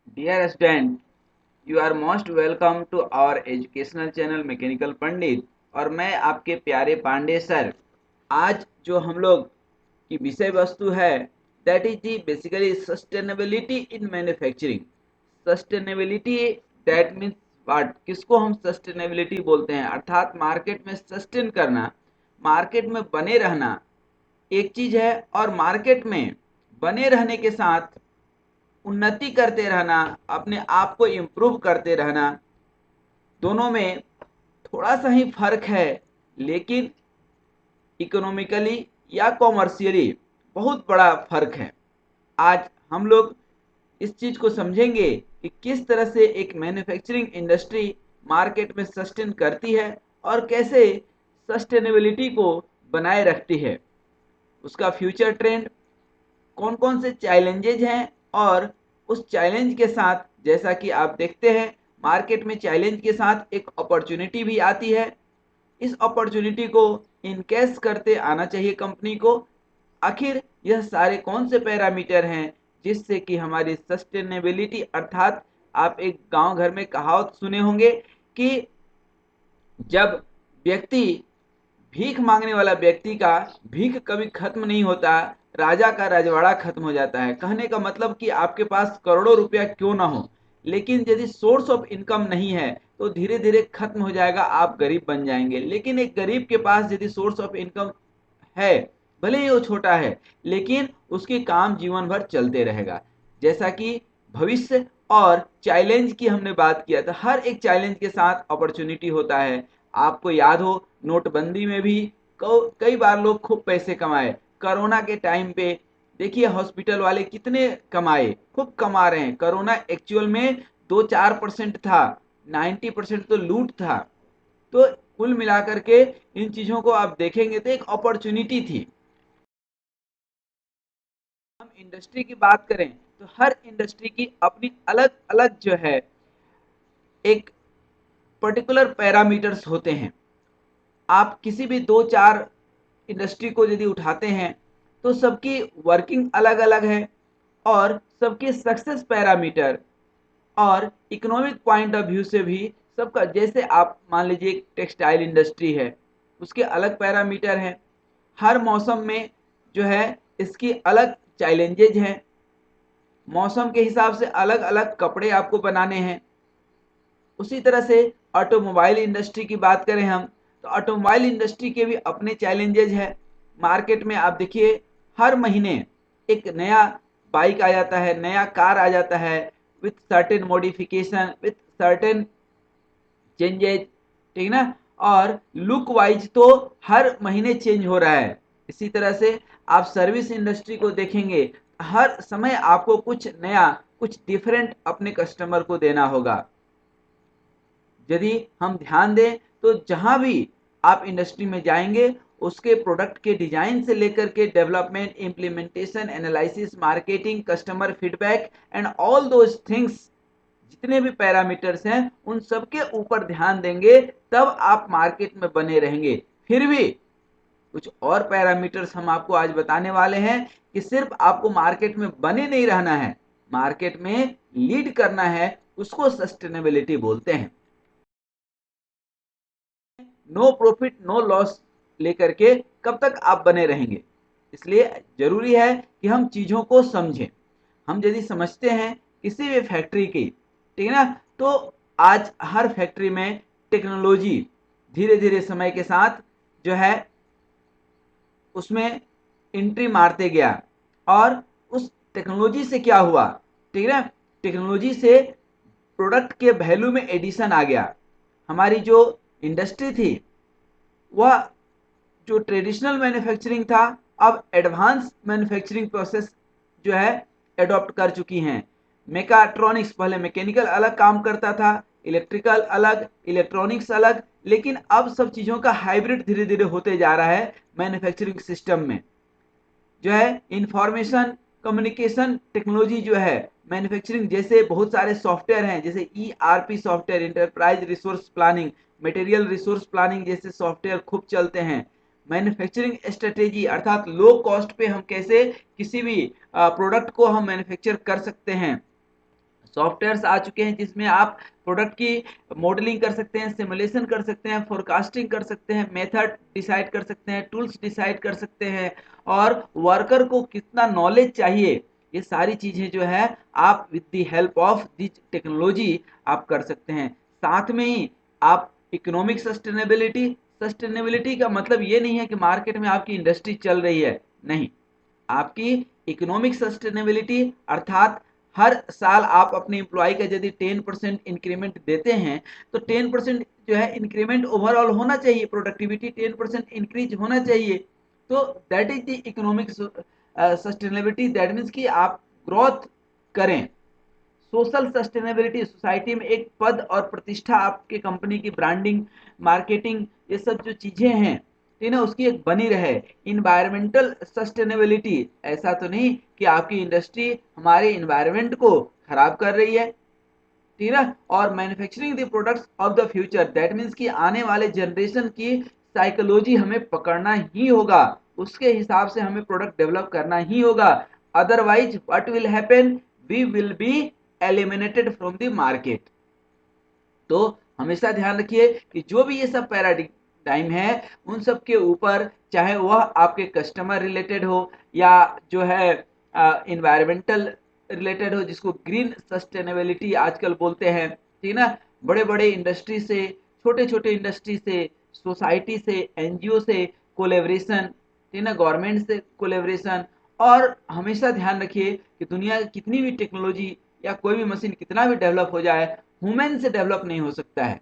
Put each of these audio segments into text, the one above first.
Dear student, you are most welcome to our educational channel mechanical Pandit. और मैं आपके प्यारे पांडे सर। आज जो हम लोग की विषय वस्तु है that is the basically sustainability in manufacturing. Sustainability that means what, किसको हम सस्टेनेबिलिटी बोलते हैं, अर्थात मार्केट में सस्टेन करना, मार्केट में बने रहना एक चीज है, और मार्केट में बने रहने के साथ उन्नति करते रहना, अपने आप को इम्प्रूव करते रहना, दोनों में थोड़ा सा ही फर्क है। लेकिन इकोनॉमिकली या कॉमर्शियली बहुत बड़ा फर्क है। आज हम लोग इस चीज को समझेंगे कि किस तरह से एक मैन्युफैक्चरिंग इंडस्ट्री मार्केट में सस्टेन करती है और कैसे सस्टेनेबिलिटी को बनाए रखती है, उसका फ्यूचर ट्रेंड, कौन कौन से चैलेंजेज हैं, और उस चैलेंज के साथ जैसा कि आप देखते हैं मार्केट में चैलेंज के साथ एक अपॉर्चुनिटी भी आती है। इस अपॉर्चुनिटी को इनकेस करते आना चाहिए कंपनी को। आखिर यह सारे कौन से पैरामीटर हैं जिससे कि हमारी सस्टेनेबिलिटी, अर्थात आप एक गांव घर में कहावत सुने होंगे कि जब व्यक्ति भीख मांगने वाला व्यक्ति का भीख कभी खत्म नहीं होता, राजा का रजवाड़ा खत्म हो जाता है। कहने का मतलब कि आपके पास करोड़ों रुपया क्यों ना हो, लेकिन यदि सोर्स ऑफ इनकम नहीं है तो धीरे धीरे खत्म हो जाएगा, आप गरीब बन जाएंगे। लेकिन एक गरीब के पास यदि सोर्स ऑफ इनकम है, भले ही वो छोटा है, लेकिन उसके काम जीवन भर चलते रहेगा। जैसा कि भविष्य और चैलेंज की हमने बात किया था, हर एक चैलेंज के साथ अपॉर्चुनिटी होता है। आपको याद हो नोटबंदी में भी कई बार लोग खूब पैसे कमाए। कोरोना के टाइम पे देखिए हॉस्पिटल वाले कितने कमाए, खूब कमा रहे हैं। कोरोना एक्चुअल में 2-4% था, 90% तो लूट था। तो कुल मिलाकर के इन चीजों को आप देखेंगे तो एक अपॉर्चुनिटी थी। हम इंडस्ट्री की बात करें तो हर इंडस्ट्री की अपनी अलग अलग जो है एक पर्टिकुलर पैरामीटर्स होते हैं। आप किसी भी 2-4 इंडस्ट्री को यदि उठाते हैं तो सबकी वर्किंग अलग अलग है, और सबके सक्सेस पैरामीटर और इकोनॉमिक पॉइंट ऑफ व्यू से भी सबका, जैसे आप मान लीजिए एक टेक्सटाइल इंडस्ट्री है, उसके अलग पैरामीटर हैं। हर मौसम में जो है इसकी अलग चैलेंजेज हैं, मौसम के हिसाब से अलग अलग कपड़े आपको बनाने हैं। उसी तरह से ऑटोमोबाइल इंडस्ट्री की बात करें हम, तो ऑटोमोबाइल इंडस्ट्री के भी अपने चैलेंजेज हैं। मार्केट में आप देखिए हर महीने एक नया बाइक आ जाता है, नया कार आ जाता है, with certain modification, with certain changes, ठीक ना। और लुक वाइज तो हर महीने चेंज हो रहा है। इसी तरह से आप सर्विस इंडस्ट्री को देखेंगे, हर समय आपको कुछ नया, कुछ डिफरेंट अपने कस्टमर को देना होगा। यदि हम ध्यान दें तो जहां भी आप इंडस्ट्री में जाएंगे, उसके प्रोडक्ट के डिजाइन से लेकर के development, implementation, analysis, marketing, customer feedback and all those things, जितने भी पैरामीटर्स हैं उन सब के ऊपर ध्यान देंगे, तब आप मार्केट में बने रहेंगे। फिर भी कुछ और पैरामीटर्स हम आपको आज बताने वाले हैं कि सिर्फ आपको मार्केट में बने नहीं रहना है, मार्केट में लीड करना है, उसको सस्टेनेबिलिटी बोलते हैं। नो प्रॉफिट नो लॉस लेकर के कब तक आप बने रहेंगे। इसलिए जरूरी है कि हम चीजों को समझें। हम यदि समझते हैं किसी भी फैक्ट्री की, ठीक है ना, तो आज हर फैक्ट्री में टेक्नोलॉजी धीरे धीरे समय के साथ जो है उसमें एंट्री मारते गया। और उस टेक्नोलॉजी से क्या हुआ, ठीक है ना, टेक्नोलॉजी से प्रोडक्ट के वैल्यू में एडिशन आ गया। हमारी जो इंडस्ट्री थी वह, जो ट्रेडिशनल मैन्युफैक्चरिंग था, अब एडवांस मैन्युफैक्चरिंग प्रोसेस जो है एडॉप्ट कर चुकी हैं। मेकाट्रॉनिक्स, पहले मैकेनिकल अलग काम करता था, इलेक्ट्रिकल अलग, इलेक्ट्रॉनिक्स अलग, लेकिन अब सब चीज़ों का हाइब्रिड धीरे धीरे होते जा रहा है मैन्युफैक्चरिंग सिस्टम में। जो है इंफॉर्मेशन कम्युनिकेशन टेक्नोलॉजी जो है मैन्युफैक्चरिंग, जैसे बहुत सारे सॉफ्टवेयर हैं, जैसे ERP software, enterprise resource planning, material resource planning जैसे सॉफ्टवेयर खूब चलते हैं। मैन्युफैक्चरिंग स्ट्रेटेजी, अर्थात लो कॉस्ट पे हम कैसे किसी भी प्रोडक्ट को हम मैन्युफैक्चर कर सकते हैं, सॉफ्टवेयर्स आ चुके हैं जिसमें आप प्रोडक्ट की मॉडलिंग कर सकते हैं, सिमुलेशन कर सकते हैं, फोरकास्टिंग कर सकते हैं, मेथड डिसाइड कर सकते हैं, टूल्स डिसाइड कर सकते हैं और वर्कर को कितना नॉलेज चाहिए, ये सारी चीज़ें जो है आप with the help of this technology आप कर सकते हैं। साथ में ही आप इकोनॉमिक सस्टेनेबिलिटी, सस्टेनेबिलिटी का मतलब ये नहीं है कि मार्केट में आपकी इंडस्ट्री चल रही है, नहीं, आपकी इकोनॉमिक सस्टेनेबिलिटी अर्थात हर साल आप अपने एम्प्लॉय का यदि 10% इंक्रीमेंट देते हैं तो 10% जो है इंक्रीमेंट ओवरऑल होना चाहिए, प्रोडक्टिविटी 10% इंक्रीज होना चाहिए। तो that is the economic sustainability, that means कि आप ग्रोथ करें। सोशल सस्टेनेबिलिटी, सोसाइटी में एक पद और प्रतिष्ठा आपके कंपनी की, ब्रांडिंग, मार्केटिंग, ये सब जो चीजें हैं ठीक ना, उसकी एक बनी रहे। इन्वायरमेंटल सस्टेनेबिलिटी, ऐसा तो नहीं कि आपकी इंडस्ट्री हमारे इन्वायरमेंट को खराब कर रही है, ठीक है। और manufacturing the products of the future, that means कि आने वाले जनरेशन की साइकोलॉजी हमें पकड़ना ही होगा, उसके हिसाब से हमें प्रोडक्ट डेवलप करना ही होगा। Otherwise what will happen, we will be eliminated from the market. तो हमेशा ध्यान रखिए कि जो भी ये सब पैराडाइम है उन सब के ऊपर, चाहे वह आपके कस्टमर रिलेटेड हो या जो है इन्वायरमेंटल रिलेटेड हो, जिसको ग्रीन सस्टेनेबिलिटी आजकल बोलते हैं, ठीक ना, बड़े बड़े इंडस्ट्री से, छोटे छोटे इंडस्ट्री से, सोसाइटी से, एनजीओ से कोलेब्रेशन, ठीक ना, गवर्नमेंट से कोलेब्रेशन। और हमेशा ध्यान रखिए कि दुनिया कितनी भी टेक्नोलॉजी या कोई भी मशीन कितना भी डेवलप हो जाए, ह्यूमन से डेवलप नहीं हो सकता है,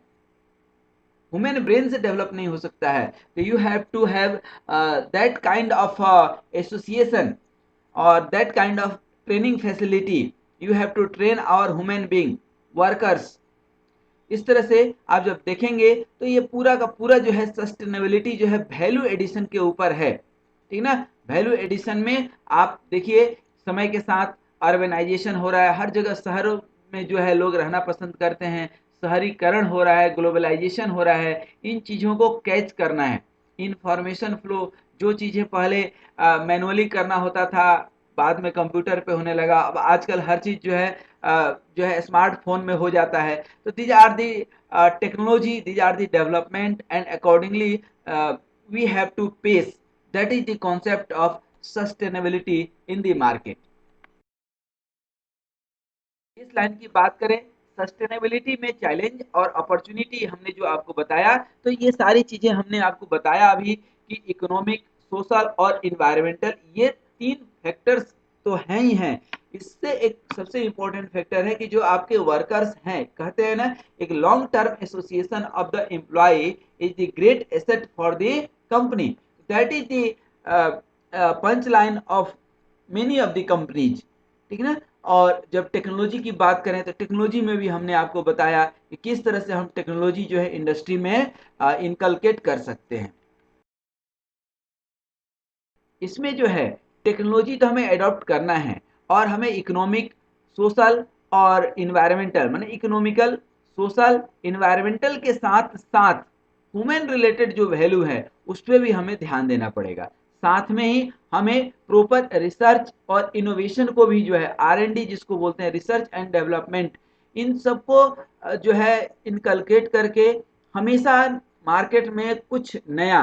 ह्यूमन ब्रेन से डेवलप नहीं हो सकता है। तो you have to have that kind of association और that kind of training facility, you have to train our human being workers. इस तरह से आप जब देखेंगे तो ये पूरा का पूरा जो है सस्टेनेबिलिटी जो है वैल्यू एडिशन के ऊपर है, ठीक ना। वैल्यू एडिशन में आप देखिए समय के साथ अर्बनाइजेशन हो रहा है, हर जगह शहरों में जो है लोग रहना पसंद करते हैं, शहरीकरण हो रहा है, ग्लोबलाइजेशन हो रहा है, इन चीज़ों को कैच करना है। इंफॉर्मेशन फ्लो, जो चीज़ें पहले मैनुअली करना होता था बाद में कंप्यूटर पे होने लगा, अब आजकल हर चीज़ जो है स्मार्टफोन में हो जाता है। तो these are the technology, these are the development and accordingly we have to pace, that is the concept of sustainability in the market। इस लाइन की बात करें, सस्टेनेबिलिटी में चैलेंज और अपॉर्चुनिटी हमने जो आपको बताया, तो ये सारी चीजें हमने आपको बताया अभी कि इकोनॉमिक, सोशल और इन्वायरमेंटल, ये तीन फैक्टर्स तो हैं ही हैं। इससे एक सबसे इंपॉर्टेंट फैक्टर है कि जो आपके वर्कर्स हैं, कहते हैं ना, एक long term association of the employ is the great asset for the company, that is the punch line of many of the companies, ठीक है ना। और जब टेक्नोलॉजी की बात करें तो टेक्नोलॉजी में भी हमने आपको बताया कि किस तरह से हम टेक्नोलॉजी जो है इंडस्ट्री में इनकलकेट कर सकते हैं। इसमें जो है टेक्नोलॉजी तो हमें अडॉप्ट करना है और हमें इकोनॉमिक, सोशल और इन्वायरमेंटल, माने इकोनॉमिकल, सोशल, इन्वायरमेंटल के साथ साथ ह्यूमन रिलेटेड जो वैल्यू है उस पर भी हमें ध्यान देना पड़ेगा। साथ में ही हमें प्रॉपर रिसर्च और इनोवेशन को भी जो है R&D जिसको बोलते हैं, रिसर्च एंड डेवलपमेंट, इन सबको जो है इनकलकेट करके हमेशा मार्केट में कुछ नया,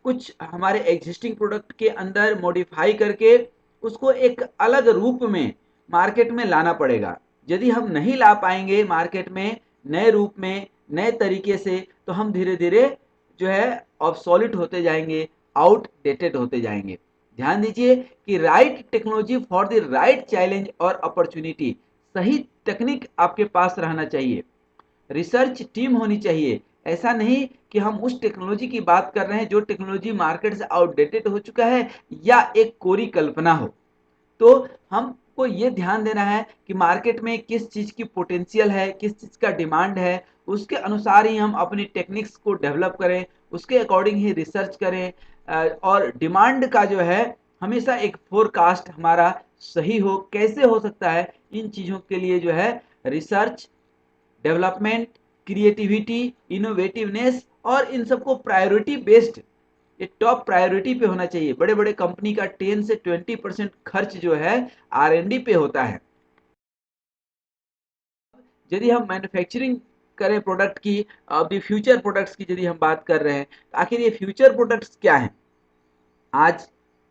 कुछ हमारे एग्जिस्टिंग प्रोडक्ट के अंदर मॉडिफाई करके उसको एक अलग रूप में मार्केट में लाना पड़ेगा। यदि हम नहीं ला पाएंगे मार्केट में नए रूप में, नए तरीके से, तो हम धीरे धीरे जो है ऑब्सोलिट होते जाएंगे, आउटडेटेड होते जाएंगे। ध्यान दीजिए कि right technology for the right challenge और अपॉर्चुनिटी, सही टेक्निक आपके पास रहना चाहिए, रिसर्च टीम होनी चाहिए। ऐसा नहीं कि हम उस टेक्नोलॉजी की बात कर रहे हैं जो टेक्नोलॉजी मार्केट से आउटडेटेड हो चुका है या एक कोरी कल्पना हो। तो हमको ये ध्यान देना है कि मार्केट में किस चीज़ की पोटेंशियल है, किस चीज़ का डिमांड है, उसके अनुसार ही हम अपनी टेक्निक्स को डेवलप करें, उसके अकॉर्डिंग ही रिसर्च करें। और डिमांड का जो है हमेशा एक फोरकास्ट हमारा सही हो, कैसे हो सकता है, इन चीज़ों के लिए जो है रिसर्च, डेवलपमेंट, क्रिएटिविटी, इनोवेटिवनेस और इन सबको प्रायोरिटी बेस्ड, ये टॉप प्रायोरिटी पे होना चाहिए। बड़े बड़े कंपनी का 10 से 20% खर्च जो है R&D पे होता है। यदि हम मैन्युफैक्चरिंग करें प्रोडक्ट की, अभी फ्यूचर प्रोडक्ट्स की यदि हम बात कर रहे हैं, तो आखिर ये फ्यूचर प्रोडक्ट्स क्या हैं? आज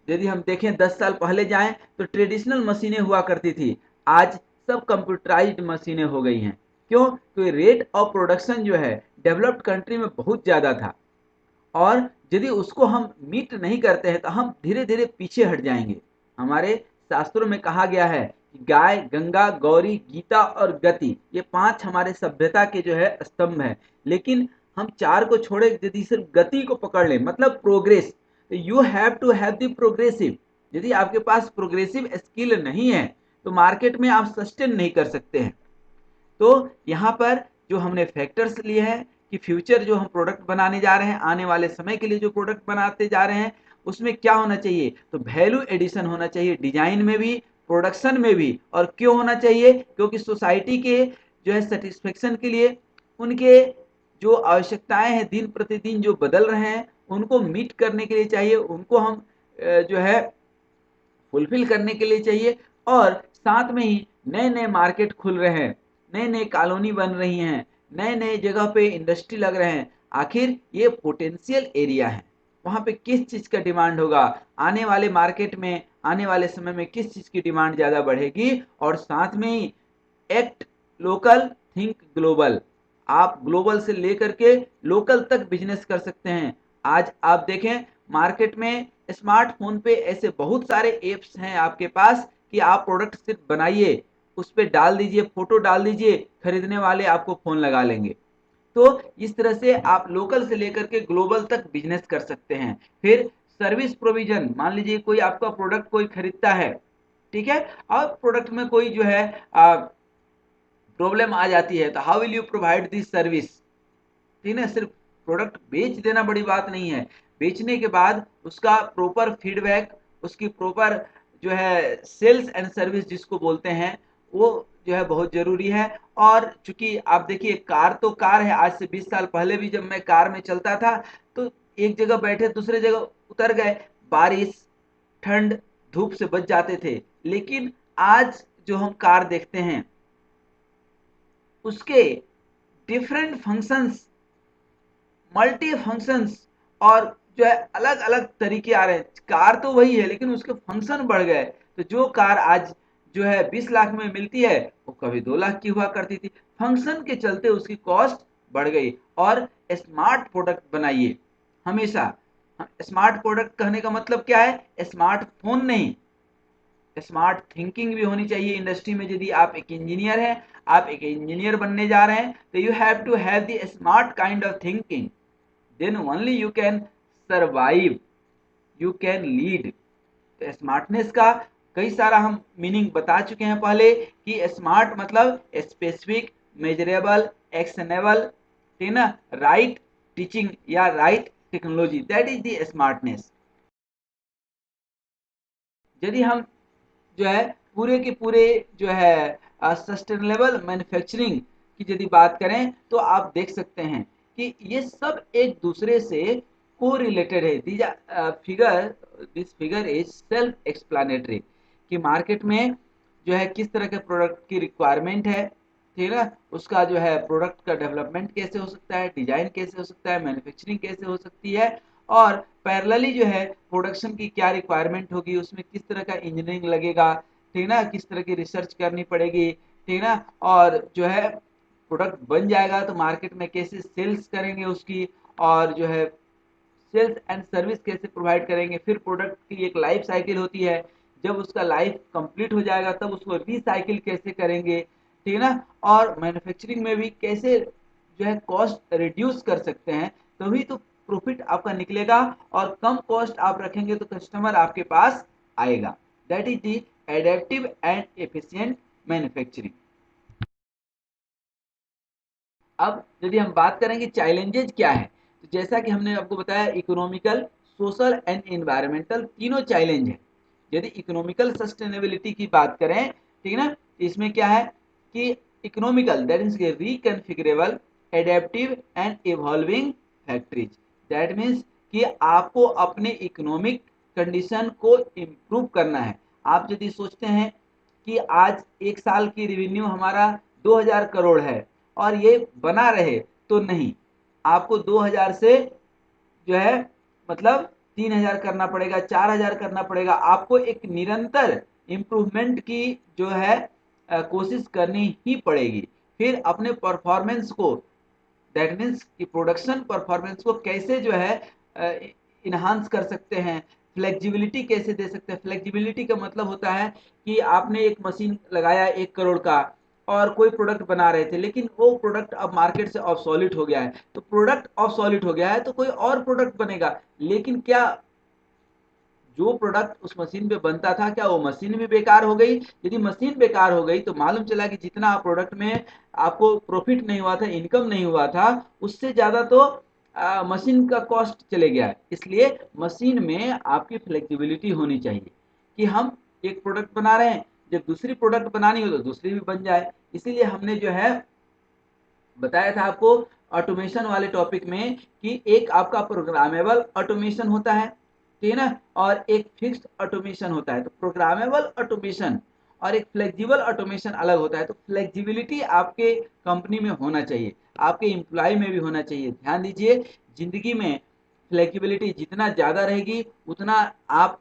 यदि हम देखें 10 साल पहले जाएं तो ट्रेडिशनल मशीनें हुआ करती थी, आज सब कंप्यूटराइज्ड मशीनें हो गई हैं। क्यों? क्योंकि रेट ऑफ प्रोडक्शन जो है डेवलप्ड कंट्री में बहुत ज़्यादा था, और यदि उसको हम मीट नहीं करते हैं तो हम धीरे धीरे पीछे हट जाएंगे। हमारे शास्त्रों में कहा गया है कि गाय, गंगा, गौरी, गीता और गति, ये 5 हमारे सभ्यता के जो है स्तंभ है। लेकिन हम 4 को छोड़े, यदि सिर्फ गति को पकड़ लें, मतलब progress, you have to have the progressive. यदि आपके पास प्रोग्रेसिव स्किल नहीं है तो मार्केट में आप सस्टेन नहीं कर सकते हैं। तो यहाँ पर जो हमने फैक्टर्स लिए हैं कि फ्यूचर जो हम प्रोडक्ट बनाने जा रहे हैं, आने वाले समय के लिए जो प्रोडक्ट बनाते जा रहे हैं, उसमें क्या होना चाहिए? तो वैल्यू एडिशन होना चाहिए, डिजाइन में भी, प्रोडक्शन में भी। और क्यों होना चाहिए? क्योंकि सोसाइटी के जो है सेटिस्फेक्शन के लिए, उनके जो आवश्यकताएं हैं दिन प्रतिदिन जो बदल रहे हैं, उनको मीट करने के लिए चाहिए, उनको हम जो है फुलफिल करने के लिए चाहिए। और साथ में ही नए नए मार्केट खुल रहे हैं, नए नए कॉलोनी बन रही हैं, नए नए जगह पे इंडस्ट्री लग रहे हैं। आखिर ये पोटेंशियल एरिया है, वहाँ पे किस चीज़ का डिमांड होगा, आने वाले मार्केट में, आने वाले समय में किस चीज़ की डिमांड ज़्यादा बढ़ेगी। और साथ में ही एक्ट लोकल, थिंक ग्लोबल। आप ग्लोबल से लेकर के लोकल तक बिजनेस कर सकते हैं। आज आप देखें मार्केट में स्मार्टफोन पे ऐसे बहुत सारे एप्स हैं आपके पास कि आप प्रोडक्ट सिर्फ बनाइए, उस पर डाल दीजिए, फोटो डाल दीजिए, खरीदने वाले आपको फोन लगा लेंगे। तो इस तरह से आप लोकल से लेकर के ग्लोबल तक बिजनेस कर सकते हैं। फिर सर्विस प्रोविजन, मान लीजिए कोई आपका प्रोडक्ट कोई खरीदता है, ठीक है, और प्रोडक्ट में कोई जो है प्रॉब्लम आ जाती है, तो how will you provide this service? ठीक है, सिर्फ प्रोडक्ट बेच देना बड़ी बात नहीं है, बेचने के बाद उसका प्रॉपर फीडबैक, उसकी प्रॉपर जो है सेल्स एंड सर्विस जिसको बोलते हैं, वो जो है बहुत जरूरी है। और चूंकि आप देखिए कार तो कार है, आज से 20 साल पहले भी जब मैं कार में चलता था तो एक जगह बैठे दूसरे जगह उतर गए, बारिश, ठंड, धूप से बच जाते थे। लेकिन आज जो हम कार देखते हैं उसके डिफरेंट फंक्शंस, मल्टी फंक्शंस, और जो है अलग अलग तरीके आ रहे हैं। कार तो वही है लेकिन उसके फंक्शन बढ़ गए। तो जो कार आज जो है 20 लाख में मिलती है वो कभी 2 लाख की हुआ करती थी, फंक्शन के चलते उसकी कॉस्ट बढ़ गई। और स्मार्ट प्रोडक्ट बनाइए हमेशा। स्मार्ट प्रोडक्ट कहने का मतलब क्या है? स्मार्टफोन नहीं, स्मार्ट थिंकिंग भी होनी चाहिए इंडस्ट्री में। यदि आप एक इंजीनियर हैं, आप एक इंजीनियर बनने जा रहे हैं, तो you have to have the smart kind of thinking, then only you can survive, you can lead. तो स्मार्टनेस का कई सारा हम मीनिंग बता चुके हैं पहले कि स्मार्ट मतलब स्पेसिफिक, मेजरेबल, एक्शनेबल, ठीक ना, राइट टीचिंग या right technology, that is the smartness. यदि हम जो है पूरे के पूरे जो है सस्टेनेबल मैन्युफैक्चरिंग की यदि बात करें तो आप देख सकते हैं कि ये सब एक दूसरे से को रिलेटेड है। Figure this figure is self explanatory कि मार्केट में जो है किस तरह के प्रोडक्ट की रिक्वायरमेंट है, ठीक है, उसका जो है प्रोडक्ट का डेवलपमेंट कैसे हो सकता है, डिजाइन कैसे हो सकता है, मैन्युफैक्चरिंग कैसे हो सकती है, और पैरेलली जो है प्रोडक्शन की क्या रिक्वायरमेंट होगी, उसमें किस तरह का इंजीनियरिंग लगेगा, ठीक ना, किस तरह की रिसर्च करनी पड़ेगी, ठीक ना, और जो है प्रोडक्ट बन जाएगा तो मार्केट में कैसे सेल्स करेंगे उसकी, और जो है सेल्स एंड सर्विस कैसे प्रोवाइड करेंगे। फिर प्रोडक्ट की एक लाइफ साइकिल होती है, जब उसका लाइफ कंप्लीट हो जाएगा तब उसको रिसाइकिल कैसे करेंगे, ठीक है ना, और मैन्युफैक्चरिंग में भी कैसे जो है कॉस्ट रिड्यूस कर सकते हैं, तभी तो प्रॉफिट आपका निकलेगा। और कम कॉस्ट आप रखेंगे तो कस्टमर आपके पास आएगा। That is the adaptive and efficient manufacturing. अब यदि हम बात करेंगे चैलेंजेज क्या है, तो जैसा कि हमने आपको बताया इकोनॉमिकल, सोशल एंड एनवायरमेंटल तीनों चैलेंज है। यदि इकोनॉमिकल सस्टेनेबिलिटी की बात करें, ठीक है ना, तो इसमें क्या है कि economical that means reconfigurable, adaptive and evolving factories. That means कि आपको अपने इकोनॉमिक कंडीशन को इम्प्रूव करना है। आप यदि सोचते हैं कि आज एक साल की रेवेन्यू हमारा 2000 करोड़ है और ये बना रहे, तो नहीं, आपको 2000 से जो है मतलब 3000 करना पड़ेगा, 4000 करना पड़ेगा। आपको एक निरंतर इम्प्रूवमेंट की जो है कोशिश करनी ही पड़ेगी। फिर अपने परफॉर्मेंस को, दैट मीन्स कि प्रोडक्शन परफॉर्मेंस को कैसे जो है इन्हांस कर सकते हैं, फ्लेक्सिबिलिटी कैसे दे सकते हैं। फ्लेक्सिबिलिटी का मतलब होता है कि आपने एक मशीन लगाया 1 करोड़ का और कोई प्रोडक्ट बना रहे थे, लेकिन वो प्रोडक्ट अब मार्केट से ऑब्सोलीट हो गया है, तो प्रोडक्ट ऑब्सोलीट हो गया है तो कोई और प्रोडक्ट बनेगा, लेकिन क्या जो प्रोडक्ट उस मशीन पे बनता था क्या वो मशीन भी बेकार हो गई? यदि मशीन बेकार हो गई तो मालूम चला कि जितना प्रोडक्ट में आपको प्रॉफिट नहीं हुआ था, इनकम नहीं हुआ था, उससे ज्यादा तो मशीन का कॉस्ट चले गया। इसलिए मशीन में आपकी फ्लेक्सिबिलिटी होनी चाहिए कि हम एक प्रोडक्ट बना रहे हैं, जब दूसरी प्रोडक्ट बनानी हो तो दूसरी भी बन जाए। इसीलिए हमने जो है बताया था आपको ऑटोमेशन वाले टॉपिक में कि एक आपका प्रोग्रामेबल ऑटोमेशन होता है, ठीक है ना, और एक फिक्स्ड ऑटोमेशन होता है। तो प्रोग्रामेबल ऑटोमेशन और एक फ्लेक्सिबल ऑटोमेशन अलग होता है। तो फ्लेक्सिबिलिटी आपके कंपनी में होना चाहिए, आपके एम्प्लॉय में भी होना चाहिए। ध्यान दीजिए, जिंदगी में फ्लेक्सिबिलिटी जितना ज्यादा रहेगी उतना आप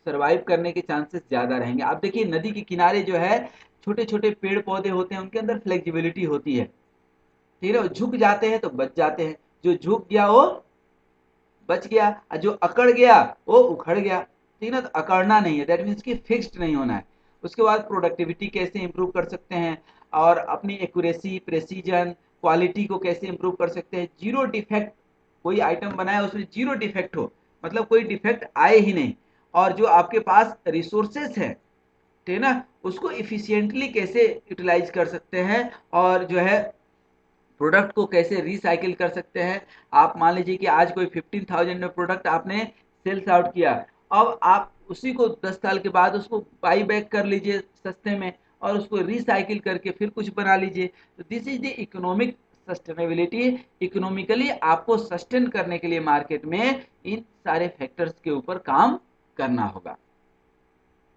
सर्वाइव करने के चांसेस ज्यादा रहेंगे। आप देखिए नदी के किनारे जो है छोटे छोटे पेड़ पौधे होते हैं, उनके अंदर फ्लेक्सिबिलिटी होती है, ठीक है, झुक जाते हैं तो बच जाते हैं। जो झुक गया वो बच गया, और जो अकड़ गया वो उखड़ गया, ठीक है ना। तो अकड़ना नहीं है, दैट मीन्स कि फिक्स्ड नहीं होना है। उसके बाद प्रोडक्टिविटी कैसे इंप्रूव कर सकते हैं, और अपनी एक्यूरेसी, प्रेसिजन, क्वालिटी को कैसे इंप्रूव कर सकते हैं। जीरो डिफेक्ट, कोई आइटम बनाया उसमें जीरो डिफेक्ट हो, मतलब कोई डिफेक्ट आए ही नहीं। और जो आपके पास रिसोर्सेस है, ठीक है ना, उसको इफिशियंटली कैसे यूटिलाइज कर सकते हैं, और जो है प्रोडक्ट को कैसे रिसाइकिल कर सकते हैं। आप मान लीजिए कि आज कोई 15,000 में प्रोडक्ट आपने सेल्स आउट किया, अब आप उसी को 10 साल के बाद उसको बाई बैक कर लीजिए सस्ते में और उसको रिसाइकिल करके फिर कुछ बना लीजिए। तो this is the economic sustainability. Economically आपको सस्टेन करने के लिए मार्केट में इन सारे फैक्टर्स के ऊपर काम करना होगा।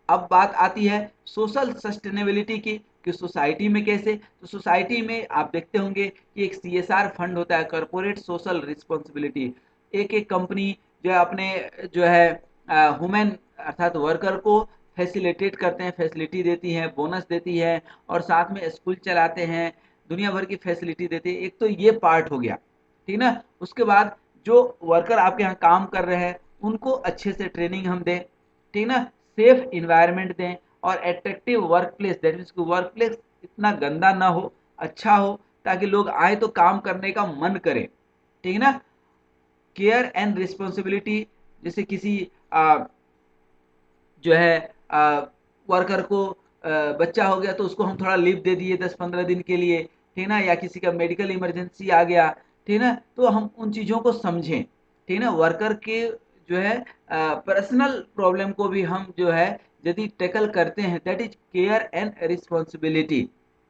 अब बात आती है सोशल सस्टेनेबिलिटी की, कि सोसाइटी में कैसे। तो सोसाइटी में आप देखते होंगे कि एक सीएसआर फंड होता है, कॉर्पोरेट सोशल रिस्पॉन्सिबिलिटी। एक एक कंपनी जो है अपने जो है ह्यूमन अर्थात वर्कर को फैसिलिटेट करते हैं, फैसिलिटी देती हैं, बोनस देती है, और साथ में स्कूल चलाते हैं, दुनिया भर की फैसिलिटी देती है। एक तो ये पार्ट हो गया, ठीक ना। उसके बाद जो वर्कर आपके यहाँ काम कर रहे हैं उनको अच्छे से ट्रेनिंग हम दें, ठीक ना, सेफ इन्वायरमेंट दें, और attractive work place, that means work place इतना गंदा ना हो, अच्छा हो, ताकि लोग आए तो काम करने का मन करे, ठीक है ना। केयर एंड रिस्पॉन्सिबिलिटी, जैसे किसी जो है वर्कर को बच्चा हो गया तो उसको हम थोड़ा लीव दे दिए 10-15 दिन के लिए, ठीक ना, या किसी का मेडिकल इमरजेंसी आ गया, ठीक ना, तो हम उन चीज़ों को समझें, ठीक ना। वर्कर के जो है पर्सनल प्रॉब्लम को भी हम जो है यदि टैकल करते हैं, that is care and responsibility,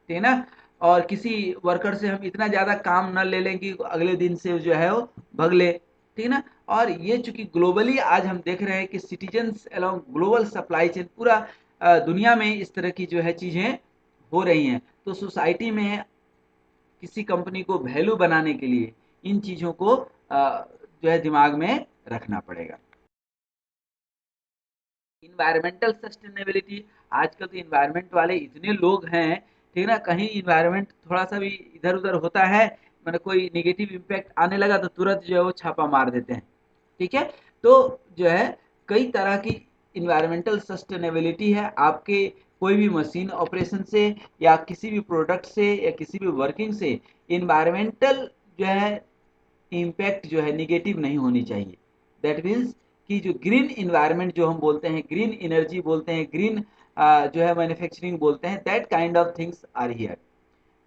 ठीक ना। और किसी वर्कर से हम इतना ज़्यादा काम न ले लें कि अगले दिन से जो है वो भग ले, ठीक है ना। और ये चूंकि ग्लोबली आज हम देख रहे हैं कि citizens along global supply chain, पूरा दुनिया में इस तरह की जो है चीज़ें हो रही हैं। तो सोसाइटी में किसी कंपनी को वैल्यू बनाने के लिए इन चीज़ों को जो है दिमाग में रखना पड़ेगा। इन्वायरमेंटल सस्टेनेबिलिटी, आजकल तो इन्वायरमेंट वाले इतने लोग हैं, ठीक है ना, कहीं इन्वायरमेंट थोड़ा सा भी इधर उधर होता है, मैंने कोई निगेटिव इम्पैक्ट आने लगा तो तुरंत जो है वो छापा मार देते हैं, ठीक है। तो जो है कई तरह की इन्वायरमेंटल सस्टेनेबिलिटी है। आपके कोई भी मशीन ऑपरेशन से या किसी भी प्रोडक्ट से या किसी भी वर्किंग से इन्वायरमेंटल जो है इम्पैक्ट जो है निगेटिव नहीं होनी चाहिए। दैट मीन्स कि जो ग्रीन इन्वायरमेंट जो हम बोलते हैं, ग्रीन एनर्जी बोलते हैं, ग्रीन जो है मैन्युफैक्चरिंग बोलते हैं, that kind of things are here.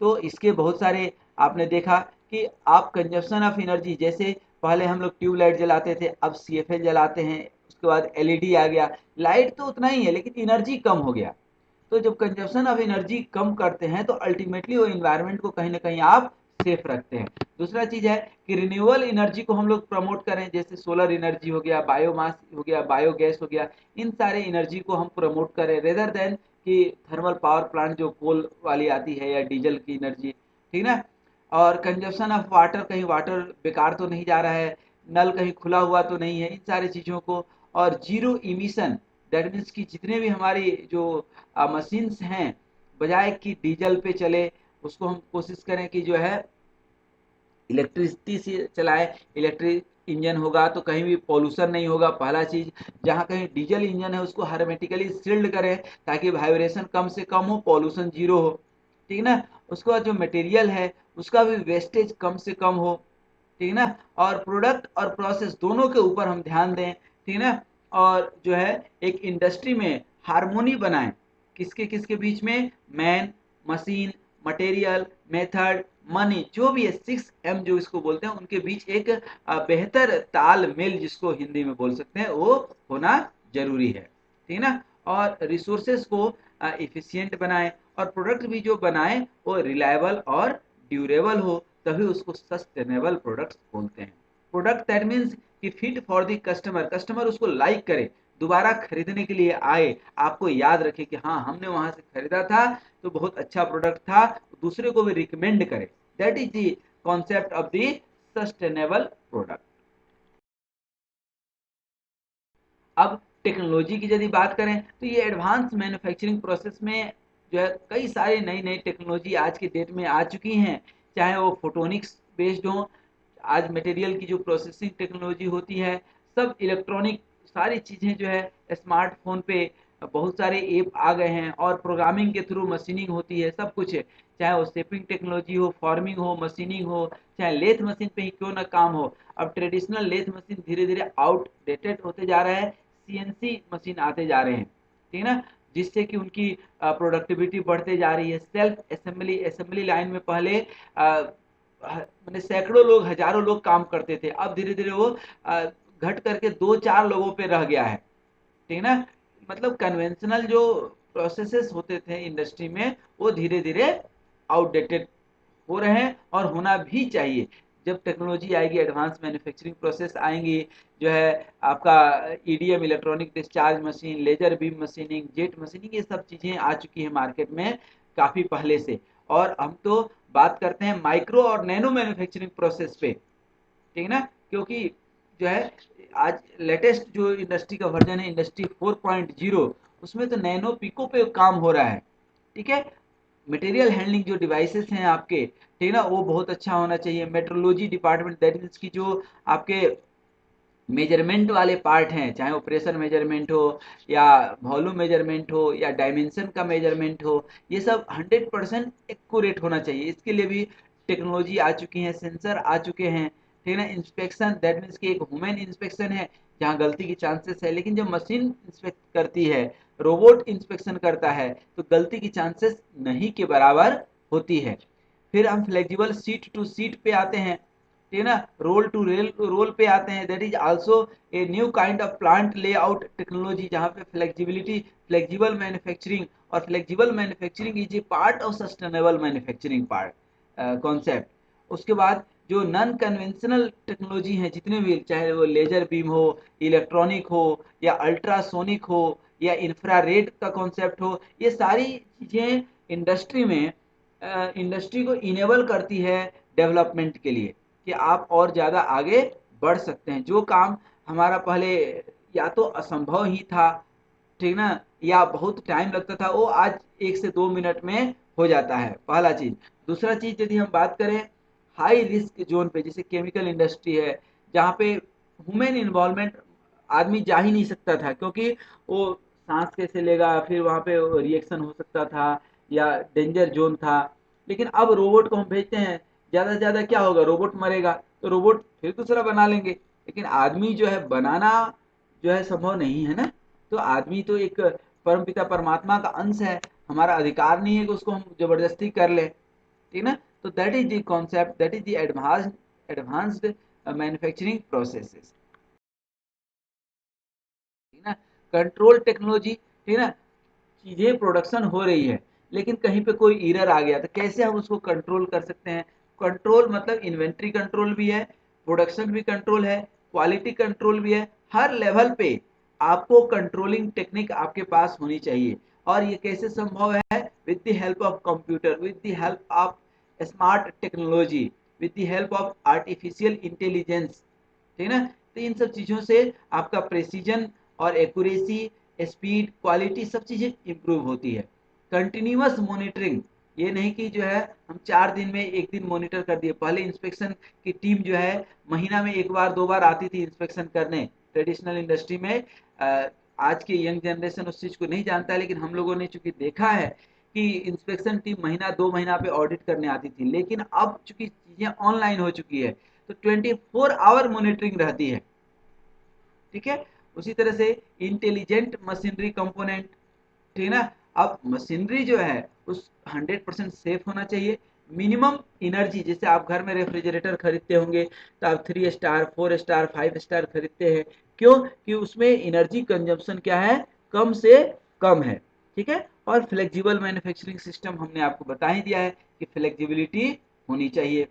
तो इसके बहुत सारे आपने देखा कि आप कंजप्शन ऑफ एनर्जी, जैसे पहले हम लोग ट्यूबलाइट जलाते थे, अब सीएफएल जलाते हैं, उसके बाद एलईडी आ गया। लाइट तो उतना ही है लेकिन एनर्जी कम हो गया। तो जब कंजप्शन ऑफ एनर्जी कम करते हैं तो अल्टीमेटली वो इन्वायरमेंट को कहीं ना कहीं आप सेफ रखते हैं। दूसरा चीज है कि रिन्यूएबल एनर्जी को हम लोग प्रमोट करें, जैसे सोलर एनर्जी हो गया, बायोमास हो गया, बायोगैस हो गया, इन सारे एनर्जी को हम प्रमोट करें रेदर देन कि थर्मल पावर प्लांट जो कोल वाली आती है या डीजल की एनर्जी, ठीक ना। और कंजप्शन ऑफ वाटर, कहीं वाटर बेकार तो नहीं जा रहा है, नल कहीं खुला हुआ तो नहीं है, इन सारी चीज़ों को। और जीरो इमिशन, दैट मीन्स कि जितने भी हमारी जो मशीन्स हैं, बजाय कि डीजल पे चले, उसको हम कोशिश करें कि जो है इलेक्ट्रिसिटी से चलाए। इलेक्ट्रिक इंजन होगा तो कहीं भी पॉल्यूशन नहीं होगा, पहला चीज। जहाँ कहीं डीजल इंजन है उसको हार्मेटिकली सील्ड करें ताकि वाइब्रेशन कम से कम हो, पॉल्यूशन जीरो हो, ठीक ना। उसके बाद जो मटेरियल है उसका भी वेस्टेज कम से कम हो, ठीक ना। और प्रोडक्ट और प्रोसेस दोनों के ऊपर हम ध्यान दें, ठीक ना। और जो है एक इंडस्ट्री में हार्मोनी बनाएं, किसके किसके बीच में, man, machine, material, method, money, जो भी है 6M जो इसको बोलते हैं, उनके बीच एक बेहतर तालमेल, जिसको हिंदी में बोल सकते हैं, वो होना जरूरी है, ठीक ना। और रिसोर्सेज को इफिशियंट बनाएं, और प्रोडक्ट भी जो बनाएं वो रिलायबल और ड्यूरेबल हो, तभी उसको सस्टेनेबल प्रोडक्ट्स बोलते हैं। प्रोडक्ट दैट मीन्स कि fit for the customer, customer उसको लाइक करे, दोबारा खरीदने के लिए आए, आपको याद रखे कि हाँ हमने वहां से खरीदा था तो बहुत अच्छा प्रोडक्ट था, दूसरे को भी रिकमेंड करे। That is the concept of the sustainable product. अब टेक्नोलॉजी की यदि बात करें तो ये एडवांस मैन्युफैक्चरिंग प्रोसेस में जो है कई सारे नई नई टेक्नोलॉजी आज के डेट में आ चुकी हैं, चाहे वो फोटोनिक्स बेस्ड हो, आज मटेरियल की जो प्रोसेसिंग टेक्नोलॉजी होती है, सब इलेक्ट्रॉनिक सारी चीज़ें जो है, स्मार्टफोन पे बहुत सारे ऐप आ गए हैं, और प्रोग्रामिंग के थ्रू मशीनिंग होती है, सब कुछ है। चाहे वो शेपिंग टेक्नोलॉजी हो, फॉर्मिंग हो, मशीनिंग हो, चाहे लेथ मशीन पे ही क्यों ना काम हो। अब ट्रेडिशनल लेथ मशीन धीरे धीरे आउटडेटेड होते जा रहा है, सीएनसी मशीन आते जा रहे हैं, ठीक है ना। जिससे कि उनकी प्रोडक्टिविटी बढ़ते जा रही है। सेल्फ असेंबली असेंबली लाइन में पहले मैंने सैकड़ों लोग, हजारों लोग काम करते थे, अब धीरे धीरे वो घट करके 2-4 लोगों पे रह गया है, ठीक है ना। मतलब कन्वेंशनल जो प्रोसेसेस होते थे इंडस्ट्री में, वो धीरे धीरे आउटडेटेड हो रहे हैं, और होना भी चाहिए। जब टेक्नोलॉजी आएगी, एडवांस मैन्युफैक्चरिंग प्रोसेस आएंगी, जो है आपका EDM, electronic discharge machine, laser beam machining, jet machining, ये सब चीज़ें आ चुकी हैं मार्केट में काफ़ी पहले से। और हम तो बात करते हैं माइक्रो और नैनो मैन्युफैक्चरिंग प्रोसेस पे, ठीक है ना। क्योंकि जो है आज लेटेस्ट जो इंडस्ट्री का वर्जन है, इंडस्ट्री 4.0, उसमें तो नैनो पिको पे काम हो रहा है, ठीक है। मटेरियल हैंडलिंग जो डिवाइसेस हैं आपके, ठीक है ना, वो बहुत अच्छा होना चाहिए। मेट्रोलॉजी डिपार्टमेंट, दैट मीन्स की जो आपके मेजरमेंट वाले पार्ट हैं, चाहे वो प्रेशर मेजरमेंट हो, या वॉल्यूम मेजरमेंट हो, या डायमेंशन का मेजरमेंट हो, ये सब 100% एक्यूरेट होना चाहिए। इसके लिए भी टेक्नोलॉजी आ चुकी है, सेंसर आ चुके हैं, ठीक है ना। इंस्पेक्शन, दैट मीन्स कि एक ह्यूमन इंस्पेक्शन है जहाँ गलती की चांसेस है, लेकिन जब मशीन इंस्पेक्ट करती है, रोबोट इंस्पेक्शन करता है, तो गलती की चांसेस नहीं के बराबर होती है। फिर हम फ्लेक्सिबल सीट टू सीट पे आते हैं, ठीक है ना। रोल टू रेल रोल पे आते हैं, that is also a new kind of plant layout technology, जहाँ पे फ्लेक्सिबिलिटी, फ्लेक्सिबल मैन्युफैक्चरिंग, और flexible manufacturing is a part of sustainable manufacturing part concept. उसके बाद जो नॉन कन्वेंशनल टेक्नोलॉजी है जितने भी, चाहे वो लेजर बीम हो, इलेक्ट्रॉनिक हो, या अल्ट्रासोनिक हो, या इंफ्रारेड का कॉन्सेप्ट हो, ये सारी चीज़ें इंडस्ट्री में इंडस्ट्री को इनेबल करती है डेवलपमेंट के लिए, कि आप और ज़्यादा आगे बढ़ सकते हैं। जो काम हमारा पहले या तो असंभव ही था, ठीक ना, या बहुत टाइम लगता था, वो आज 1 से 2 मिनट में हो जाता है, पहला चीज़। दूसरा चीज़, यदि हम बात करें हाई रिस्क जोन पे, जैसे केमिकल इंडस्ट्री है, जहाँ पे ह्यूमन इन्वॉल्वमेंट आदमी जा ही नहीं सकता था, क्योंकि वो सांस कैसे लेगा, फिर वहाँ पे रिएक्शन हो सकता था, या डेंजर जोन था। लेकिन अब रोबोट को हम भेजते हैं, ज़्यादा से ज़्यादा क्या होगा, रोबोट मरेगा तो रोबोट फिर दूसरा बना लेंगे, लेकिन आदमी जो है बनाना जो है संभव नहीं है ना। तो आदमी तो एक परमपिता परमात्मा का अंश है, हमारा अधिकार नहीं है कि उसको हम जबरदस्ती कर लें, ठीक ना। तो that is the concept, that is the advanced manufacturing processes, ठीक ना। कंट्रोल टेक्नोलॉजी, ठीक ना, चीजें प्रोडक्शन हो रही है, लेकिन कहीं पे कोई एरर आ गया तो कैसे हम उसको कंट्रोल कर सकते हैं। कंट्रोल मतलब इन्वेंट्री कंट्रोल भी है, प्रोडक्शन भी कंट्रोल है, क्वालिटी कंट्रोल भी है। हर लेवल पे आपको कंट्रोलिंग टेक्निक आपके पास होनी चाहिए, और ये कैसे संभव है? With the help of computer, with the help of smart technology, with the help of artificial intelligence, ठीक है ना। तो इन सब चीज़ों से आपका प्रेसिजन और एक्यूरेसी, स्पीड, क्वालिटी सब चीज़ें इम्प्रूव होती है। कंटिन्यूअस मॉनिटरिंग, ये नहीं कि जो है हम 4 दिन में 1 दिन मॉनिटर कर दिए। पहले इंस्पेक्शन की टीम जो है महीना में 1 बार 2 बार आती थी इंस्पेक्शन करने ट्रेडिशनल इंडस्ट्री में। आज के यंग जनरेशन उस चीज़ को नहीं जानता है, लेकिन हम लोगों ने चूंकि देखा है कि इंस्पेक्शन टीम महीना 2 महीना पे ऑडिट करने आती थी, लेकिन अब चूंकि चीज़ें ऑनलाइन हो चुकी है तो 24 आवर मॉनिटरिंग रहती है, ठीक है। उसी तरह से इंटेलिजेंट मशीनरी कंपोनेंट, ठीक है ना। अब मशीनरी जो है उस 100% सेफ होना चाहिए। मिनिमम एनर्जी, जैसे आप घर में रेफ्रिजरेटर खरीदते होंगे तो आप 3 स्टार 4 स्टार 5 स्टार खरीदते हैं, क्यों? कि उसमें एनर्जी कंजम्पशन क्या है, कम से कम है, ठीक है। और फ्लेक्सिबल मैन्युफैक्चरिंग सिस्टम हमने आपको बता ही दिया है कि फ्लेक्सिबिलिटी होनी चाहिए।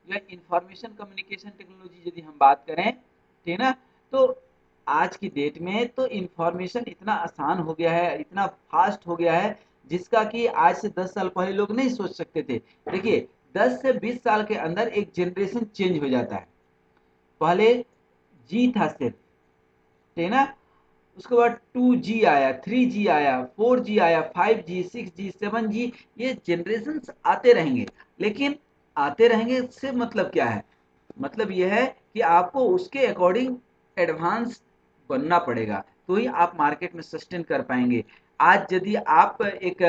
या इंफॉर्मेशन कम्युनिकेशन टेक्नोलॉजी यदि हम बात करें, ठीक है ना, तो आज की डेट में तो इंफॉर्मेशन इतना आसान हो गया है, इतना फास्ट हो गया है, जिसका कि आज से 10 साल पहले लोग नहीं सोच सकते थे। देखिए 10 से 20 साल के अंदर एक जनरेशन चेंज हो जाता है। पहले जी था सिर्फ, ठीक है ना, उसके बाद 2G आया, 3G आया, 4G आया, 5G, 6G, 7G, ये जनरेशन आते रहेंगे। लेकिन आते रहेंगे से मतलब क्या है? मतलब यह है कि आपको उसके अकॉर्डिंग एडवांस बनना पड़ेगा, तो ही आप मार्केट में सस्टेन कर पाएंगे। आज यदि आप एक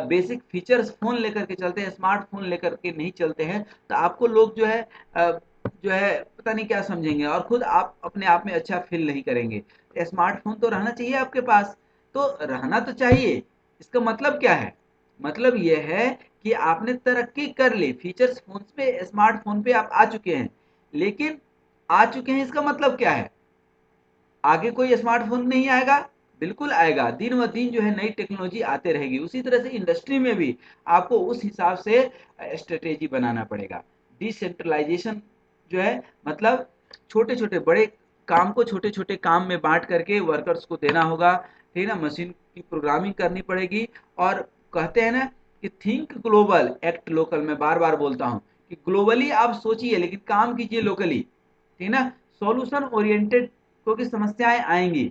बेसिक फीचर्स फोन लेकर के चलते हैं, स्मार्टफोन लेकर के नहीं चलते हैं, तो आपको लोग जो है पता नहीं क्या समझेंगे, और खुद आप अपने आप में अच्छा फील नहीं करेंगे। स्मार्टफोन तो रहना चाहिए आपके पास, तो रहना तो चाहिए। इसका मतलब क्या है? मतलब यह है कि आपने तरक्की कर ली, फीचर्स फोन पे, स्मार्टफोन पे आप आ चुके हैं, लेकिन आ चुके हैं इसका मतलब क्या है? आगे कोई स्मार्टफोन नहीं आएगा? बिल्कुल आएगा, दिन व दिन जो है नई टेक्नोलॉजी आते रहेगी। उसी तरह से इंडस्ट्री में भी आपको उस हिसाब से स्ट्रेटेजी बनाना पड़ेगा। डिसेंट्रलाइजेशन जो है मतलब छोटे छोटे बड़े काम को छोटे छोटे काम में बांट करके वर्कर्स को देना होगा, ठीक है ना। मशीन की प्रोग्रामिंग करनी पड़ेगी, और कहते हैं ना कि थिंक ग्लोबल एक्ट लोकल। मैं बार बार बोलता हूँ कि ग्लोबली आप सोचिए लेकिन काम कीजिए लोकली, ठीक है ना। सॉल्यूशन ओरिएंटेड, क्योंकि समस्याएं आएंगी,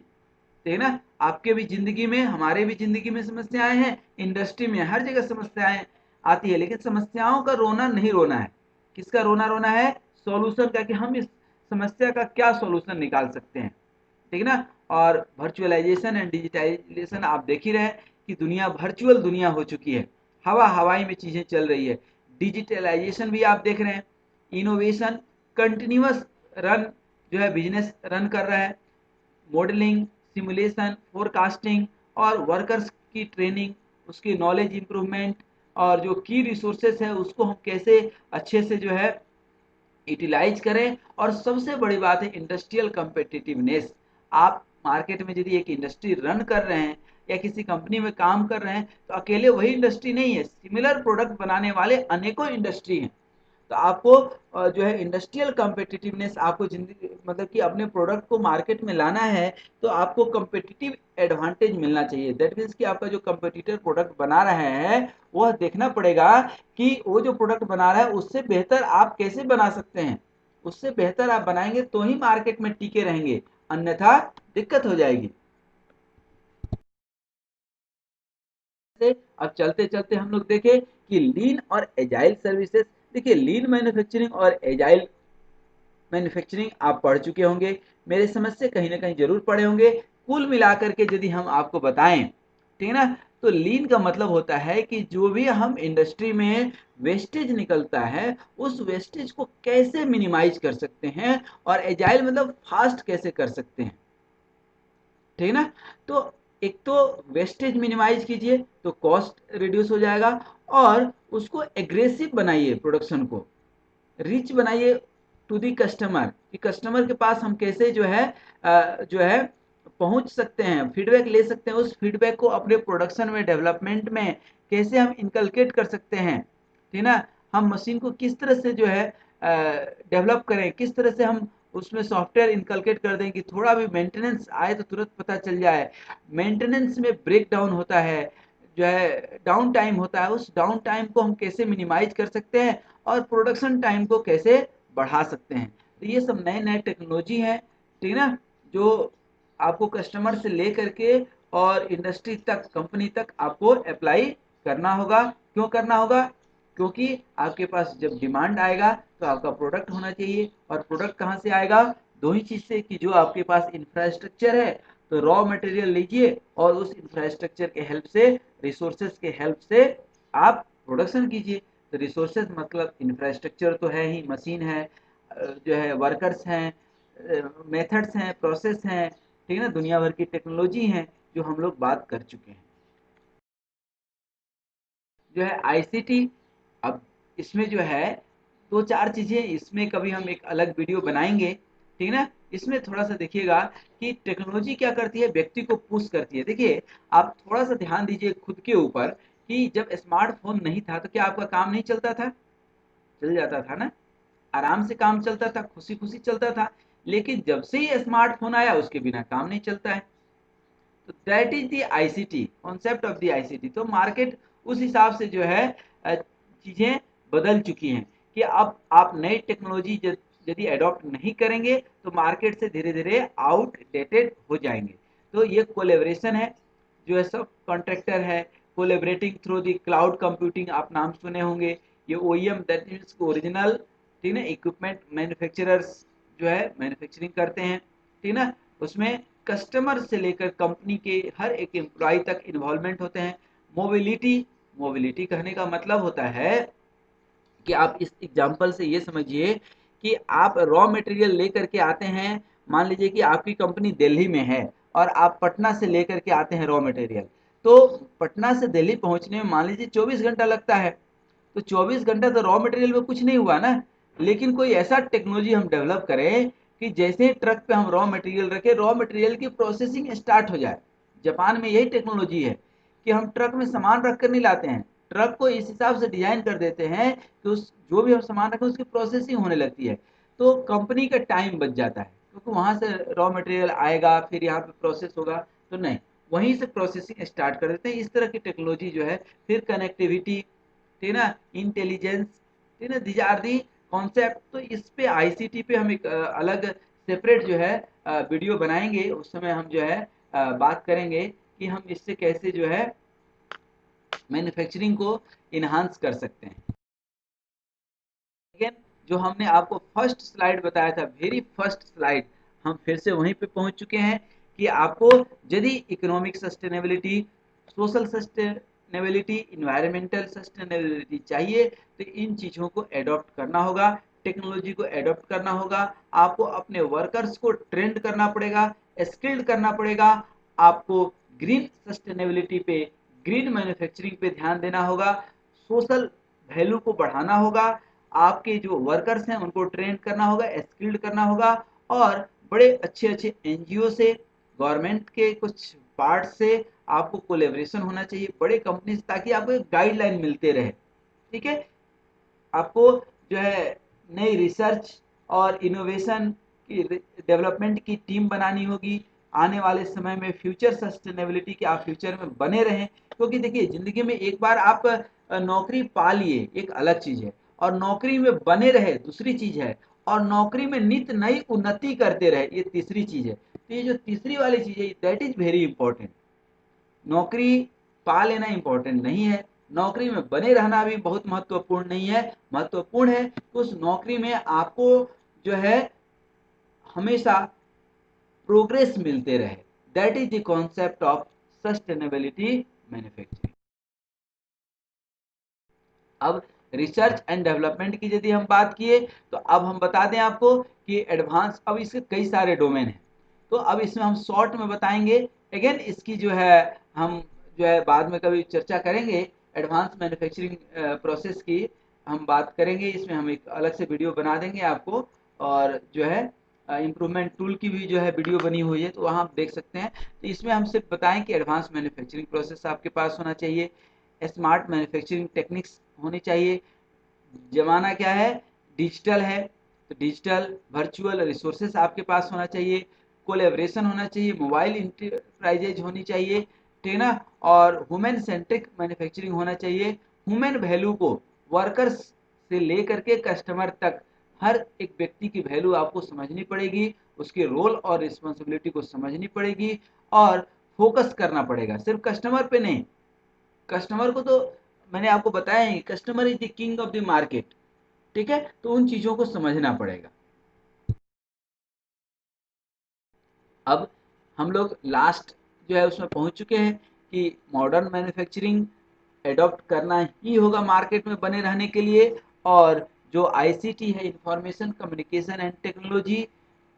ठीक है ना। आपके भी जिंदगी में, हमारे भी जिंदगी में समस्याएं हैं, इंडस्ट्री में हर जगह समस्याएं आती है, लेकिन समस्याओं का रोना नहीं रोना है। किसका रोना रोना है? सॉल्यूशन का, कि हम इस समस्या का क्या सॉल्यूशन निकाल सकते हैं, ठीक है ना। और वर्चुअलाइजेशन एंड डिजिटाइजेशन आप देख ही रहे हैं कि दुनिया वर्चुअल दुनिया हो चुकी है, हवा हवाई में चीजें चल रही है। डिजिटलाइजेशन भी आप देख रहे हैं। इनोवेशन कंटिन्यूअस रन, जो है बिजनेस रन कर रहा है। मॉडलिंग, सिमुलेशन, फोरकास्टिंग और वर्कर्स की ट्रेनिंग, उसकी नॉलेज इंप्रूवमेंट, और जो की रिसोर्सेस है उसको हम कैसे अच्छे से जो है यूटिलाइज करें। और सबसे बड़ी बात है इंडस्ट्रियल कम्पिटिटिवनेस। आप मार्केट में यदि एक इंडस्ट्री रन कर रहे हैं या किसी कंपनी में काम कर रहे हैं, तो अकेले वही इंडस्ट्री नहीं है, सिमिलर प्रोडक्ट बनाने वाले अनेकों इंडस्ट्री हैं। तो आपको जो है इंडस्ट्रियल कम्पिटिटिवनेस, आपको जिंदगी मतलब कि अपने प्रोडक्ट को मार्केट में लाना है, तो आपको कम्पिटिटिव एडवांटेज मिलना चाहिए। दैट मीन्स कि आपका जो कंपटीटर प्रोडक्ट बना रहे हैं, वह देखना पड़ेगा कि वो जो प्रोडक्ट बना रहा है उससे बेहतर आप कैसे बना सकते हैं। उससे बेहतर आप बनाएंगे तो ही मार्केट में टिके रहेंगे, अन्यथा दिक्कत हो जाएगी। अब चलते चलते हम लोग देखें कि लीन और एजाइल सर्विसेज। देखिए लीन मैन्युफैक्चरिंग और एजाइल मैन्युफैक्चरिंग आप पढ़ चुके होंगे, मेरे समझ से कहीं ना कहीं जरूर पढ़े होंगे। कुल मिलाकर के यदि हम आपको बताएं, ठीक है ना, तो लीन का मतलब होता है कि जो भी हम इंडस्ट्री में वेस्टेज निकलता है, उस वेस्टेज को कैसे मिनिमाइज कर सकते हैं, और एजाइल मतलब फास्ट कैसे कर सकते हैं, ठीक है ना। तो एक तो वेस्टेज मिनिमाइज कीजिए तो कॉस्ट रिड्यूस हो जाएगा, और उसको एग्रेसिव बनाइए, प्रोडक्शन को रिच बनाइए टू दी कस्टमर, कि कस्टमर के पास हम कैसे जो है पहुंच सकते हैं, फीडबैक ले सकते हैं, उस फीडबैक को अपने प्रोडक्शन में, डेवलपमेंट में कैसे हम इनकलकेट कर सकते हैं, ठीक है ना। हम मशीन को किस तरह से जो है डेवलप करें, किस तरह से हम उसमें सॉफ्टवेयर इनकलकेट कर दें कि थोड़ा भी मेंटेनेंस आए तो तुरंत पता चल जाए। मेंटेनेंस में ब्रेक डाउन होता है, जो है डाउन टाइम होता है, उस डाउन टाइम को हम कैसे मिनिमाइज कर सकते हैं और प्रोडक्शन टाइम को कैसे बढ़ा सकते हैं। तो ये सब नए नए टेक्नोलॉजी हैं, ठीक है ना, जो आपको कस्टमर से लेकर के और इंडस्ट्री तक, कंपनी तक आपको अप्लाई करना होगा। क्यों करना होगा? क्योंकि आपके पास जब डिमांड आएगा तो आपका प्रोडक्ट होना चाहिए, और प्रोडक्ट कहाँ से आएगा? दो ही चीज से, कि जो आपके पास इंफ्रास्ट्रक्चर है तो रॉ मटेरियल लीजिए और उस इंफ्रास्ट्रक्चर के हेल्प से, रिसोर्सेज के हेल्प से आप प्रोडक्शन कीजिए। तो रिसोर्सेज मतलब इंफ्रास्ट्रक्चर तो है ही, मशीन है, जो है वर्कर्स हैं, मेथड्स हैं, प्रोसेस हैं, ठीक है ना, दुनिया भर की टेक्नोलॉजी हैं जो हम लोग बात कर चुके हैं। जो है आईसीटी, अब इसमें जो है दो चार चीजें, इसमें कभी हम एक अलग वीडियो बनाएंगे, ठीक है ना। इसमें थोड़ा सा देखिएगा कि टेक्नोलॉजी क्या करती है, व्यक्ति को पुश करती है। देखिए, आप थोड़ा सा ध्यान दीजिए खुद के ऊपर कि जब स्मार्टफोन नहीं था तो क्या आपका काम नहीं चलता था? चल जाता था ना, आराम से काम चलता था, खुशी खुशी चलता था। लेकिन जब से ही स्मार्टफोन आया उसके बिना काम नहीं चलता है। तो that is the ICT, concept of the ICT. तो मार्केट उस हिसाब से जो है चीजें बदल चुकी हैं कि अब आप नई टेक्नोलॉजी यदि अडॉप्ट नहीं करेंगे तो मार्केट से धीरे धीरे आउटडेटेड हो जाएंगे। तो ये कोलेब्रेशन है, जो है सब कॉन्ट्रैक्टर है, collaborating through the cloud computing, आप नाम सुने होंगे। ये ओईएम, दैट मीन्स ओरिजिनल, ठीक है ना, इक्विपमेंट मैन्युफैक्चरर्स जो है मैन्युफैक्चरिंग करते हैं, ठीक है ना। उसमें कस्टमर से लेकर कंपनी के हर एक एम्प्लॉय तक इन्वॉल्वमेंट होते हैं। मोबिलिटी, मोबिलिटी कहने का मतलब होता है कि आप इस एग्जांपल से ये समझिए कि आप रॉ मटेरियल लेकर के आते हैं। मान लीजिए कि आपकी कंपनी दिल्ली में है और आप पटना से लेकर के आते हैं रॉ मटेरियल, तो पटना से दिल्ली पहुंचने में मान लीजिए 24 घंटा लगता है। तो 24 घंटा तो रॉ मटेरियल में कुछ नहीं हुआ ना। लेकिन कोई ऐसा टेक्नोलॉजी हम डेवलप करें कि जैसे ही ट्रक पे हम रॉ मटेरियल रखें, रॉ मटेरियल की प्रोसेसिंग स्टार्ट हो जाए। जापान में यही टेक्नोलॉजी है कि हम ट्रक में सामान रख कर नहीं लाते हैं, ट्रक को इस हिसाब से डिजाइन कर देते हैं कि उस जो भी हम सामान रखें उसकी प्रोसेसिंग होने लगती है। तो कंपनी का टाइम बच जाता है, क्योंकि वहां से रॉ मटेरियल आएगा फिर यहाँ पे प्रोसेस होगा, तो नहीं, वहीं से प्रोसेसिंग स्टार्ट कर देते हैं। इस तरह की टेक्नोलॉजी जो है, फिर कनेक्टिविटी, ठीक है ना, इंटेलिजेंस, ठीक है ना, दीज आर दी कॉन्सेप्ट। तो इस पे आईसीटी पे हम एक अलग सेपरेट जो है वीडियो बनाएंगे। उस समय हम जो है बात करेंगे कि हम इससे कैसे जो है मैन्युफैक्चरिंग को इनहांस कर सकते हैं। अगेन, जो हमने आपको फर्स्ट स्लाइड बताया था, वेरी फर्स्ट स्लाइड, हम फिर से वहीं पे पहुंच चुके हैं कि आपको यदि economic sustainability, social sustainability, environmental sustainability चाहिए तो इन चीज़ों को एडॉप्ट करना होगा, टेक्नोलॉजी को एडॉप्ट करना होगा। आपको अपने वर्कर्स को ट्रेंड करना पड़ेगा, स्किल्ड करना पड़ेगा। आपको ग्रीन सस्टेनेबिलिटी पे, ग्रीन मैन्युफैक्चरिंग पे ध्यान देना होगा, सोशल वैल्यू को बढ़ाना होगा, आपके जो वर्कर्स हैं उनको ट्रेन करना होगा, स्किल्ड करना होगा, और बड़े अच्छे अच्छे एनजीओ से, गवर्नमेंट के कुछ पार्ट से आपको कोलेब्रेशन होना चाहिए, बड़े कंपनी से, ताकि आपको एक गाइडलाइन मिलते रहे, ठीक है। आपको जो है नई रिसर्च और इनोवेशन की डेवलपमेंट की टीम बनानी होगी। आने वाले समय में फ्यूचर सस्टेनेबिलिटी के आप फ्यूचर में बने रहें, क्योंकि देखिए जिंदगी में एक बार आप नौकरी पा लिए एक अलग चीज है, और नौकरी में बने रहे दूसरी चीज है, और नौकरी में नित नई उन्नति करते रहे ये तीसरी चीज है। तो ये जो तीसरी वाली चीज है, दैट इज वेरी इंपॉर्टेंट। नौकरी पा लेना इंपॉर्टेंट नहीं है, नौकरी में बने रहना भी बहुत महत्वपूर्ण नहीं है। महत्वपूर्ण है कि उस नौकरी में आपको जो है हमेशा प्रोग्रेस मिलते रहे। That is the concept of sustainability manufacturing. अब रिसर्च एंड डेवलपमेंट की यदि हम बात किए, तो अब हम बता दें आपको कि एडवांस, अब इसके कई सारे डोमेन हैं, तो अब इसमें हम शॉर्ट में बताएंगे। अगेन इसकी जो है हम जो है बाद में कभी चर्चा करेंगे, एडवांस मैन्युफैक्चरिंग प्रोसेस की हम बात करेंगे। इसमें हम एक अलग से वीडियो बना देंगे आपको, और जो है इम्प्रूवमेंट टूल की भी जो है वीडियो बनी हुई है, तो वहाँ आप देख सकते हैं। तो इसमें हम सिर्फ बताएं कि एडवांस मैन्युफैक्चरिंग प्रोसेस आपके पास होना चाहिए, स्मार्ट मैन्युफैक्चरिंग टेक्निक्स होनी चाहिए। ज़माना क्या है? डिजिटल है, तो डिजिटल वर्चुअल रिसोर्सेस आपके पास होना चाहिए, कोलेब्रेशन होना चाहिए, मोबाइल इंटरप्राइजेज होनी चाहिए, ठीक है ना, और ह्यूमन सेंट्रिक मैन्युफैक्चरिंग होना चाहिए। ह्यूमन वैल्यू को वर्कर्स से लेकर के कस्टमर तक हर एक व्यक्ति की वैल्यू आपको समझनी पड़ेगी, उसके रोल और रिस्पॉन्सिबिलिटी को समझनी पड़ेगी और फोकस करना पड़ेगा सिर्फ कस्टमर पे नहीं। कस्टमर को तो मैंने आपको बताया ही, customer is the king of the market, ठीक है, तो उन चीजों को समझना पड़ेगा। अब हम लोग लास्ट जो है उसमें पहुंच चुके हैं कि मॉडर्न मैन्युफैक्चरिंग एडॉप्ट करना ही होगा मार्केट में बने रहने के लिए, और जो आईसीटी है, इंफॉर्मेशन कम्युनिकेशन एंड टेक्नोलॉजी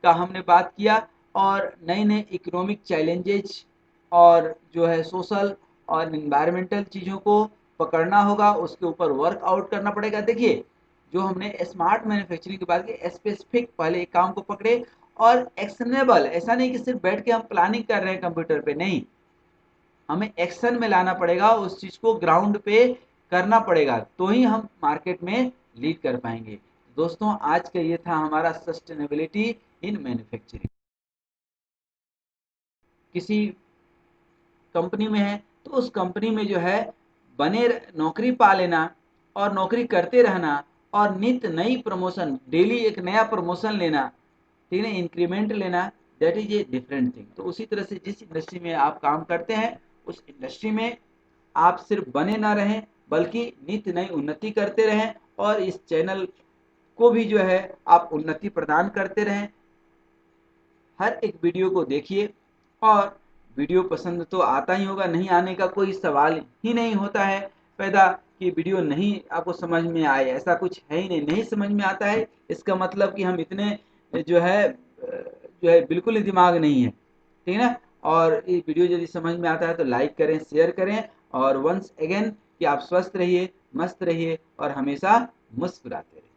का हमने बात किया, और नए नए इकोनॉमिक चैलेंजेज और जो है सोशल और इन्वायरमेंटल चीज़ों को पकड़ना होगा, उसके ऊपर वर्क आउट करना पड़ेगा। देखिए, जो हमने स्मार्ट मैन्युफैक्चरिंग की बात की, स्पेसिफिक पहले एक काम को पकड़े और एक्शनेबल, ऐसा नहीं कि सिर्फ बैठ के हम प्लानिंग कर रहे हैं कंप्यूटर पे, नहीं, हमें एक्शन में लाना पड़ेगा, उस चीज को ग्राउंड पे करना पड़ेगा, तो ही हम मार्केट में लीड कर पाएंगे। दोस्तों, आज का ये था हमारा सस्टेनेबिलिटी इन मैन्युफैक्चरिंग। किसी कंपनी में है तो उस कंपनी में जो है बने नौकरी पा लेना और नौकरी करते रहना और नित्य नई प्रमोशन, डेली एक नया प्रमोशन लेना, ठीक है, इंक्रीमेंट लेना, that is a different thing. तो उसी तरह से जिस इंडस्ट्री में आप काम करते हैं उस इंडस्ट्री में आप सिर्फ बने ना रहें, बल्कि नित्य नई उन्नति करते रहें और इस चैनल को भी जो है आप उन्नति प्रदान करते रहें। हर एक वीडियो को देखिए, और वीडियो पसंद तो आता ही होगा, नहीं आने का कोई सवाल ही नहीं होता है पैदा कि वीडियो नहीं आपको समझ में आए, ऐसा कुछ है ही नहीं। नहीं समझ में आता है इसका मतलब कि हम इतने जो है बिल्कुल ही दिमाग नहीं है, ठीक है ना। और ये वीडियो यदि समझ में आता है तो लाइक करें, शेयर करें, और वंस अगेन कि आप स्वस्थ रहिए, मस्त रहिए और हमेशा मुस्कुराते रहिए।